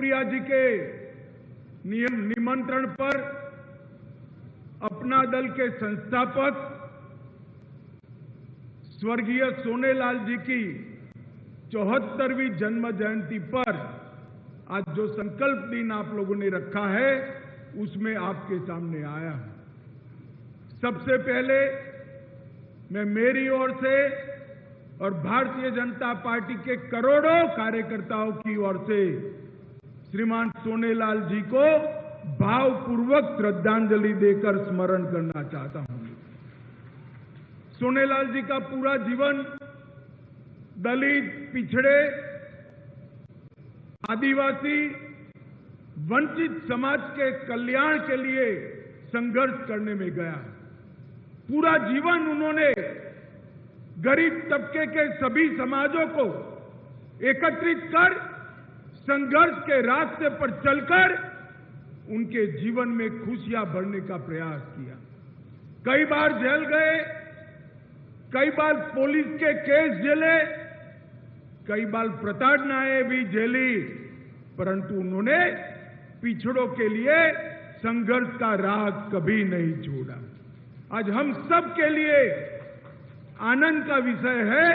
अनुप्रिया जी के निमंत्रण पर अपना दल के संस्थापक स्वर्गीय सोनेलाल जी की 74वीं जन्म जयंती पर आज जो संकल्प दिन आप लोगों ने रखा है उसमें आपके सामने आया हूं। सबसे पहले मैं मेरी ओर से और भारतीय जनता पार्टी के करोड़ों कार्यकर्ताओं की ओर से श्रीमान सोनेलाल जी को भावपूर्वक श्रद्धांजलि देकर स्मरण करना चाहता हूं। सोनेलाल जी का पूरा जीवन दलित, पिछड़े, आदिवासी, वंचित समाज के कल्याण के लिए संघर्ष करने में गया। पूरा जीवन उन्होंने गरीब तबके के सभी समाजों को एकत्रित कर संघर्ष के रास्ते पर चलकर उनके जीवन में खुशियां भरने का प्रयास किया। कई बार जेल गए, कई बार पुलिस के केस झेले, कई बार प्रताड़नाएं भी झेली, परंतु उन्होंने पिछड़ों के लिए संघर्ष का राह कभी नहीं छोड़ा। आज हम सब के लिए आनंद का विषय है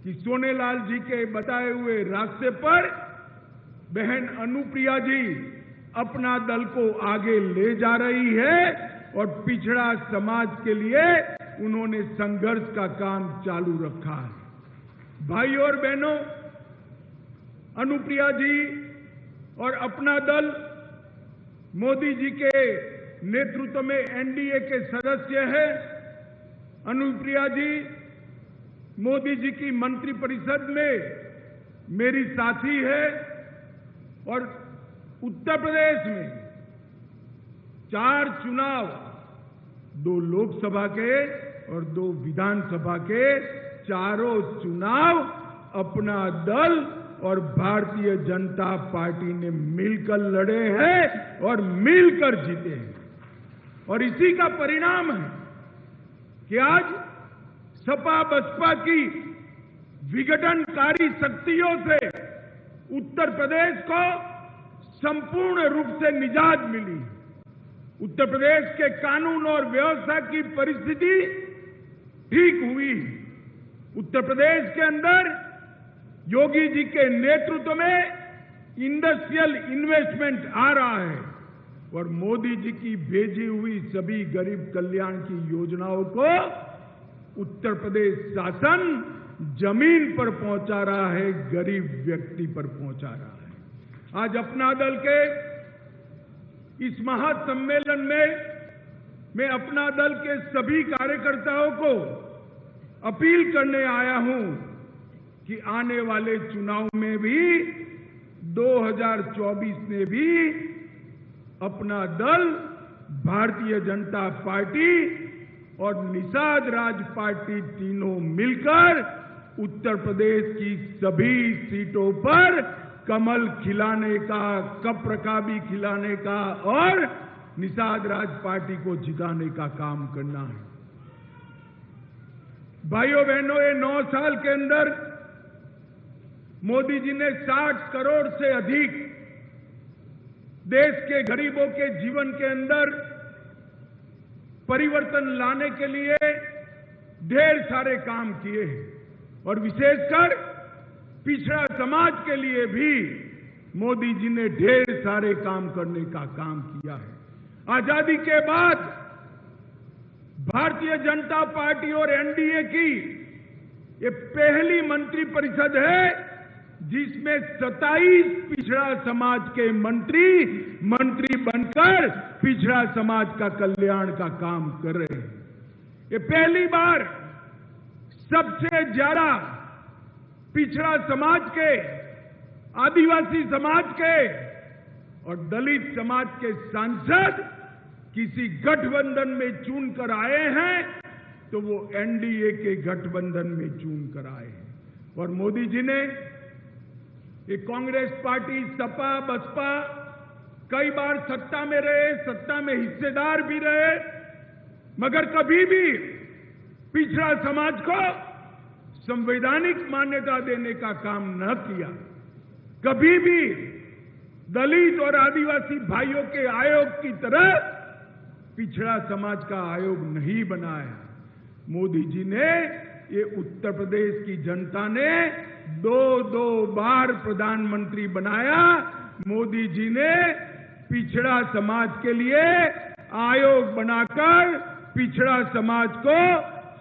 कि सोनेलाल जी के बताए हुए रास्ते पर बहन अनुप्रिया जी अपना दल को आगे ले जा रही है और पिछड़ा समाज के लिए उन्होंने संघर्ष का काम चालू रखा है। भाई और बहनों, अनुप्रिया जी और अपना दल मोदी जी के नेतृत्व में एनडीए के सदस्य हैं। अनुप्रिया जी मोदी जी की मंत्रिपरिषद में मेरी साथी है और उत्तर प्रदेश में 4 चुनाव, 2 लोकसभा के और 2 विधानसभा के, चारों चुनाव अपना दल और भारतीय जनता पार्टी ने मिलकर लड़े हैं और मिलकर जीते हैं। और इसी का परिणाम है कि आज सपा बसपा की विघटनकारी शक्तियों से उत्तर प्रदेश को संपूर्ण रूप से निजात मिली। उत्तर प्रदेश के कानून और व्यवस्था की परिस्थिति ठीक हुई। उत्तर प्रदेश के अंदर योगी जी के नेतृत्व में इंडस्ट्रियल इन्वेस्टमेंट आ रहा है और मोदी जी की भेजी हुई सभी गरीब कल्याण की योजनाओं को उत्तर प्रदेश शासन जमीन पर पहुंचा रहा है, गरीब व्यक्ति पर पहुंचा रहा है। आज अपना दल के इस महासम्मेलन में मैं अपना दल के सभी कार्यकर्ताओं को अपील करने आया हूं कि आने वाले चुनाव में भी 2024 में भी अपना दल, भारतीय जनता पार्टी और निषाद राज पार्टी तीनों मिलकर उत्तर प्रदेश की सभी सीटों पर कमल खिलाने का, कप्रकाबी खिलाने का और निषाद राज पार्टी को जिताने का काम करना है। भाइयों बहनों, ये 9 साल के अंदर मोदी जी ने 60 करोड़ से अधिक देश के गरीबों के जीवन के अंदर परिवर्तन लाने के लिए ढेर सारे काम किए हैं और विशेषकर पिछड़ा समाज के लिए भी मोदी जी ने ढेर सारे काम करने का काम किया है। आजादी के बाद भारतीय जनता पार्टी और एनडीए की ये पहली मंत्रिपरिषद है जिसमें 27 पिछड़ा समाज के मंत्री बनकर पिछड़ा समाज का कल्याण का काम कर रहे हैं। ये पहली बार सबसे ज्यादा पिछड़ा समाज के, आदिवासी समाज के और दलित समाज के सांसद किसी गठबंधन में चुनकर आए हैं तो वो एनडीए के गठबंधन में चुनकर आए हैं। और मोदी जी ने ये कांग्रेस पार्टी, सपा बसपा कई बार सत्ता में रहे, सत्ता में हिस्सेदार भी रहे, मगर कभी भी पिछड़ा समाज को संवैधानिक मान्यता देने का काम न किया। कभी भी दलित और आदिवासी भाइयों के आयोग की तरह पिछड़ा समाज का आयोग नहीं बनाया। मोदी जी ने, ये उत्तर प्रदेश की जनता ने दो बार प्रधानमंत्री बनाया। मोदी जी ने पिछड़ा समाज के लिए आयोग बनाकर पिछड़ा समाज को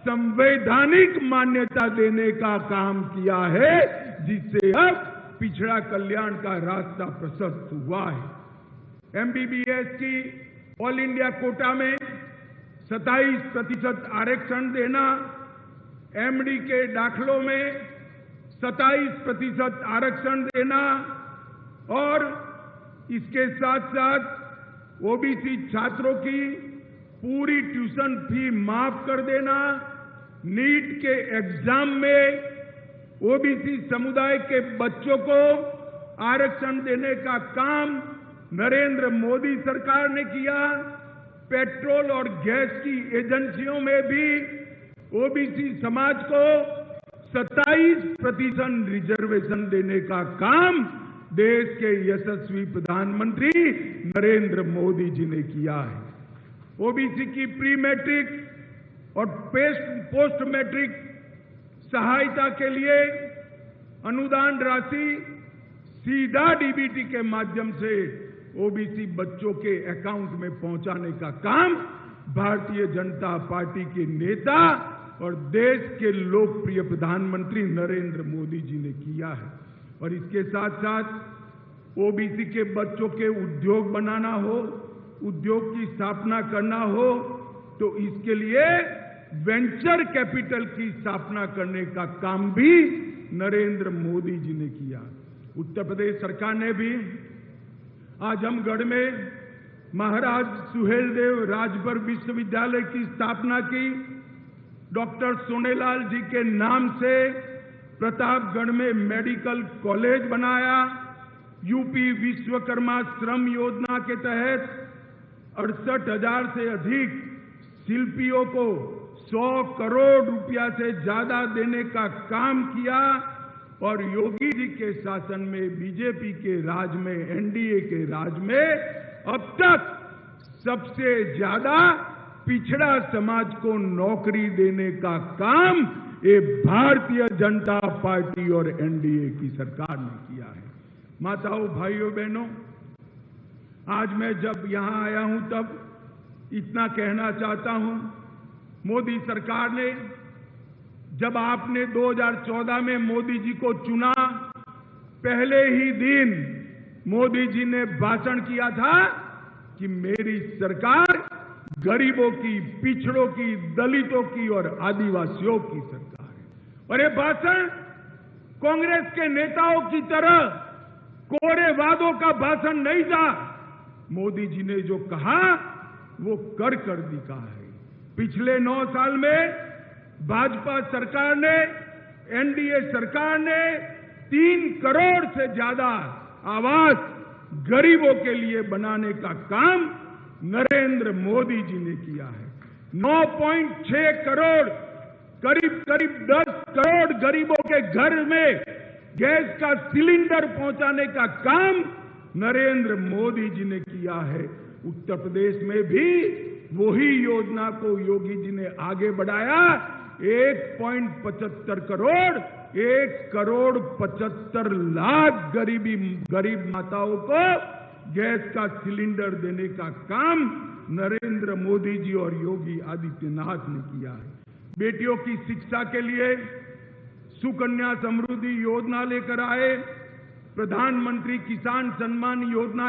संवैधानिक मान्यता देने का काम किया है, जिससे अब पिछड़ा कल्याण का रास्ता प्रशस्त हुआ है। एमबीबीएस की ऑल इंडिया कोटा में 27% आरक्षण देना, एमडी के दाखलों में 27% आरक्षण देना और इसके साथ साथ ओबीसी छात्रों की पूरी ट्यूशन फी माफ कर देना, नीट के एग्जाम में ओबीसी समुदाय के बच्चों को आरक्षण देने का काम नरेंद्र मोदी सरकार ने किया। पेट्रोल और गैस की एजेंसियों में भी ओबीसी समाज को 27% रिजर्वेशन देने का काम देश के यशस्वी प्रधानमंत्री नरेंद्र मोदी जी ने किया है। ओबीसी की प्री मैट्रिक और पोस्ट मैट्रिक सहायता के लिए अनुदान राशि सीधा डीबीटी के माध्यम से ओबीसी बच्चों के अकाउंट में पहुंचाने का काम भारतीय जनता पार्टी के नेता और देश के लोकप्रिय प्रधानमंत्री नरेंद्र मोदी जी ने किया है। और इसके साथ साथ ओबीसी के बच्चों के उद्योग बनाना हो, उद्योग की स्थापना करना हो, तो इसके लिए वेंचर कैपिटल की स्थापना करने का काम भी नरेंद्र मोदी जी ने किया। उत्तर प्रदेश सरकार ने भी आजमगढ़ में महाराज सुहेलदेव राजभर विश्वविद्यालय की स्थापना की। डॉक्टर सोनेलाल जी के नाम से प्रतापगढ़ में मेडिकल कॉलेज बनाया। यूपी विश्वकर्मा श्रम योजना के तहत 68,000 से अधिक शिल्पियों को 100 करोड़ रुपया से ज्यादा देने का काम किया। और योगी जी के शासन में, बीजेपी के राज में, एनडीए के राज में अब तक सबसे ज्यादा पिछड़ा समाज को नौकरी देने का काम ये भारतीय जनता पार्टी और एनडीए की सरकार ने किया है। माताओं, भाइयों, बहनों, आज मैं जब यहां आया हूं तब इतना कहना चाहता हूं, मोदी सरकार ने, जब आपने 2014 में मोदी जी को चुना, पहले ही दिन मोदी जी ने भाषण किया था कि मेरी सरकार गरीबों की, पिछड़ों की, दलितों की और आदिवासियों की सरकार है। और ये भाषण कांग्रेस के नेताओं की तरह कोरे वादों का भाषण नहीं था। मोदी जी ने जो कहा वो कर दिखा है। पिछले 9 साल में भाजपा सरकार ने, एनडीए सरकार ने 3 करोड़ से ज्यादा आवास गरीबों के लिए बनाने का काम नरेंद्र मोदी जी ने किया है। 9.6 करोड़, करीब 10 करोड़ गरीबों के घर में गैस का सिलेंडर पहुंचाने का काम नरेंद्र मोदी जी ने किया है। उत्तर प्रदेश में भी वही योजना को योगी जी ने आगे बढ़ाया। 1.75 करोड़, 1,75,00,000 गरीब माताओं को गैस का सिलेंडर देने का काम नरेंद्र मोदी जी और योगी आदित्यनाथ ने किया है। बेटियों की शिक्षा के लिए सुकन्या समृद्धि योजना लेकर आए। प्रधानमंत्री किसान सम्मान योजना